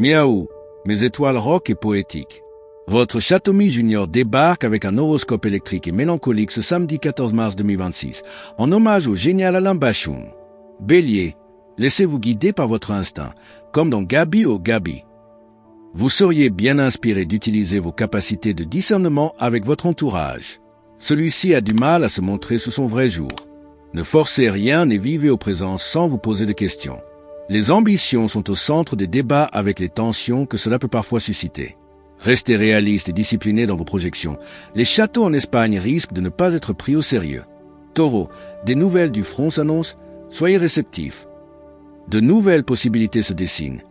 Miaou, mes étoiles rock et poétiques. Votre Chatomi Junior débarque avec un horoscope électrique et mélancolique ce samedi 14 mars 2026, en hommage au génial Alain Bachung. Bélier, laissez-vous guider par votre instinct, comme dans Gabi au Gabi. Vous seriez bien inspiré d'utiliser vos capacités de discernement avec votre entourage. Celui-ci a du mal à se montrer sous son vrai jour. Ne forcez rien et vivez au présent sans vous poser de questions. Les ambitions sont au centre des débats avec les tensions que cela peut parfois susciter. Restez réaliste et discipliné dans vos projections. Les châteaux en Espagne risquent de ne pas être pris au sérieux. Taureau, des nouvelles du front s'annoncent, soyez réceptifs. De nouvelles possibilités se dessinent.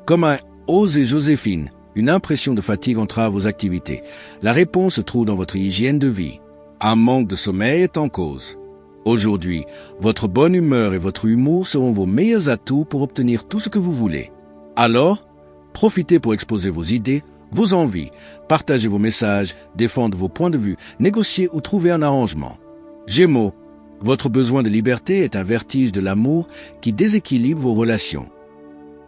Comme un « Osez Joséphine », une impression de fatigue entrave vos activités. La réponse se trouve dans votre hygiène de vie. Un manque de sommeil est en cause. Aujourd'hui, votre bonne humeur et votre humour seront vos meilleurs atouts pour obtenir tout ce que vous voulez. Alors, profitez pour exposer vos idées, vos envies, partagez vos messages, défendre vos points de vue, négocier ou trouver un arrangement. Gémeaux, votre besoin de liberté est un vertige de l'amour qui déséquilibre vos relations.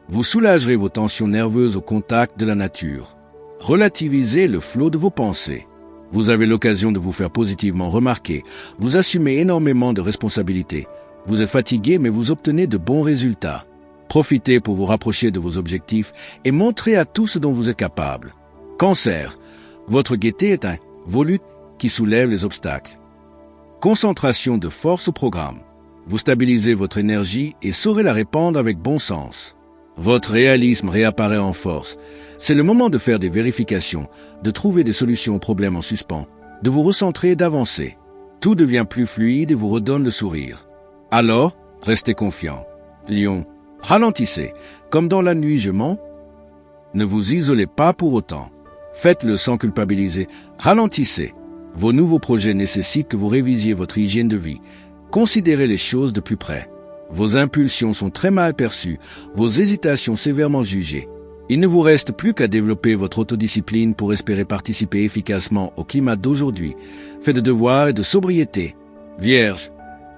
Vous soulagerez vos tensions nerveuses au contact de la nature. Relativisez le flot de vos pensées. Vous avez l'occasion de vous faire positivement remarquer. Vous assumez énormément de responsabilités. Vous êtes fatigué, mais vous obtenez de bons résultats. Profitez pour vous rapprocher de vos objectifs et montrez à tous ce dont vous êtes capable. Cancer, votre gaieté est un volute qui soulève les obstacles. Concentration de force au programme. Vous stabilisez votre énergie et saurez la répandre avec bon sens. Votre réalisme réapparaît en force. C'est le moment de faire des vérifications, de trouver des solutions aux problèmes en suspens, de vous recentrer et d'avancer. Tout devient plus fluide et vous redonne le sourire. Alors, restez confiant. Lion, ralentissez. Comme dans la nuit, je mens. Ne vous isolez pas pour autant. Faites-le sans culpabiliser. Ralentissez. Vos nouveaux projets nécessitent que vous révisiez votre hygiène de vie. Considérez les choses de plus près. Vos impulsions sont très mal perçues, vos hésitations sévèrement jugées. Il ne vous reste plus qu'à développer votre autodiscipline pour espérer participer efficacement au climat d'aujourd'hui, fait de devoirs et de sobriété. Vierge,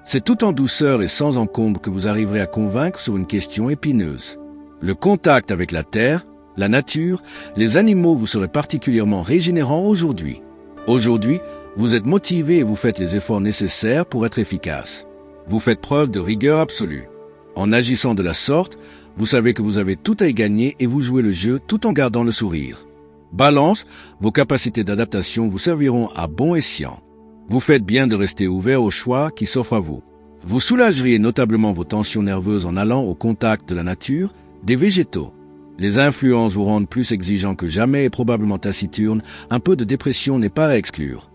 c'est tout en douceur et sans encombre que vous arriverez à convaincre sur une question épineuse. Le contact avec la terre, la nature, les animaux vous seraient particulièrement régénérants aujourd'hui. Aujourd'hui, vous êtes motivé et vous faites les efforts nécessaires pour être efficace. Vous faites preuve de rigueur absolue. En agissant de la sorte, vous savez que vous avez tout à y gagner et vous jouez le jeu tout en gardant le sourire. Balance, vos capacités d'adaptation vous serviront à bon escient. Vous faites bien de rester ouvert aux choix qui s'offrent à vous. Vous soulageriez notablement vos tensions nerveuses en allant au contact de la nature, des végétaux. Les influences vous rendent plus exigeant que jamais et probablement taciturne. Un peu de dépression n'est pas à exclure.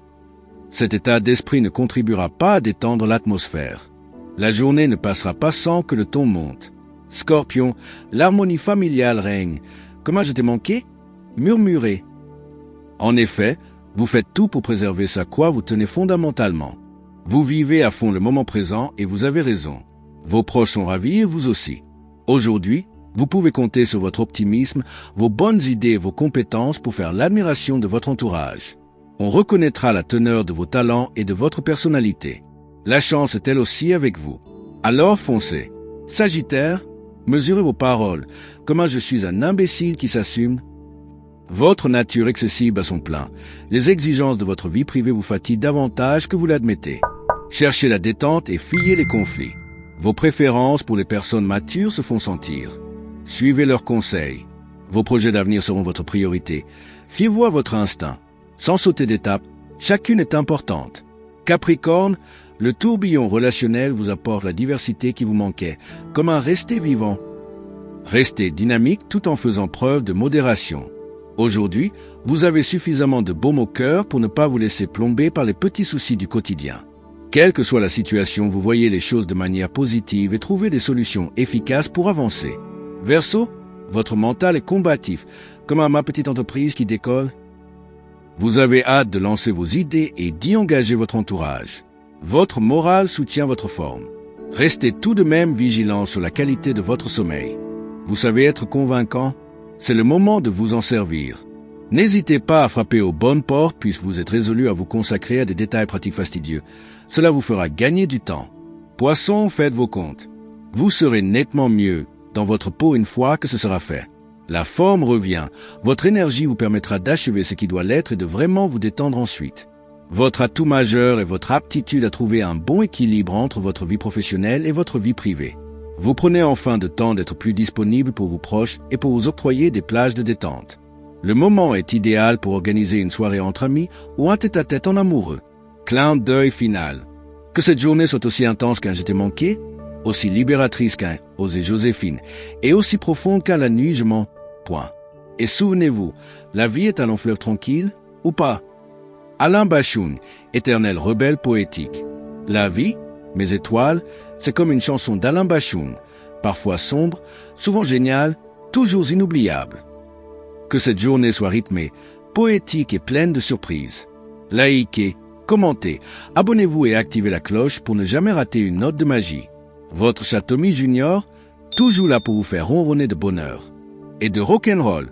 Cet état d'esprit ne contribuera pas à détendre l'atmosphère. La journée ne passera pas sans que le ton monte. Scorpion, l'harmonie familiale règne. Comment je t'ai manqué? Murmurez. En effet, vous faites tout pour préserver ce à quoi vous tenez fondamentalement. Vous vivez à fond le moment présent et vous avez raison. Vos proches sont ravis et vous aussi. Aujourd'hui, vous pouvez compter sur votre optimisme, vos bonnes idées et vos compétences pour faire l'admiration de votre entourage. On reconnaîtra la teneur de vos talents et de votre personnalité. La chance est elle aussi avec vous. Alors foncez. Sagittaire, mesurez vos paroles. Comment je suis un imbécile qui s'assume? Votre nature excessive à son plein. Les exigences de votre vie privée vous fatiguent davantage que vous l'admettez. Cherchez la détente et fuyez les conflits. Vos préférences pour les personnes matures se font sentir. Suivez leurs conseils. Vos projets d'avenir seront votre priorité. Fiez-vous à votre instinct. Sans sauter d'étape, chacune est importante. Capricorne, le tourbillon relationnel vous apporte la diversité qui vous manquait, comme un rester vivant. Restez dynamique tout en faisant preuve de modération. Aujourd'hui, vous avez suffisamment de baume au cœur pour ne pas vous laisser plomber par les petits soucis du quotidien. Quelle que soit la situation, vous voyez les choses de manière positive et trouvez des solutions efficaces pour avancer. Verseau, votre mental est combatif, comme ma petite entreprise qui décolle. Vous avez hâte de lancer vos idées et d'y engager votre entourage. Votre morale soutient votre forme. Restez tout de même vigilant sur la qualité de votre sommeil. Vous savez être convaincant? C'est le moment de vous en servir. N'hésitez pas à frapper aux bonnes portes puisque vous êtes résolu à vous consacrer à des détails pratiques fastidieux. Cela vous fera gagner du temps. Poisson, faites vos comptes. Vous serez nettement mieux dans votre peau une fois que ce sera fait. La forme revient. Votre énergie vous permettra d'achever ce qui doit l'être et de vraiment vous détendre ensuite. Votre atout majeur est votre aptitude à trouver un bon équilibre entre votre vie professionnelle et votre vie privée. Vous prenez enfin le temps d'être plus disponible pour vos proches et pour vous octroyer des plages de détente. Le moment est idéal pour organiser une soirée entre amis ou un tête-à-tête en amoureux. Clin d'œil final. Que cette journée soit aussi intense qu'un j'étais manqué, aussi libératrice qu'un osé Joséphine, et aussi profonde qu'un la nuit je m'en... Point. Et souvenez-vous, la vie est un long fleuve tranquille, ou pas? Alain Bashung, éternel rebelle poétique. La vie, mes étoiles, c'est comme une chanson d'Alain Bashung, parfois sombre, souvent géniale, toujours inoubliable. Que cette journée soit rythmée, poétique et pleine de surprises. Likez, commentez, abonnez-vous et activez la cloche pour ne jamais rater une note de magie. Votre Château Junior, toujours là pour vous faire ronronner de bonheur et de rock'n'roll.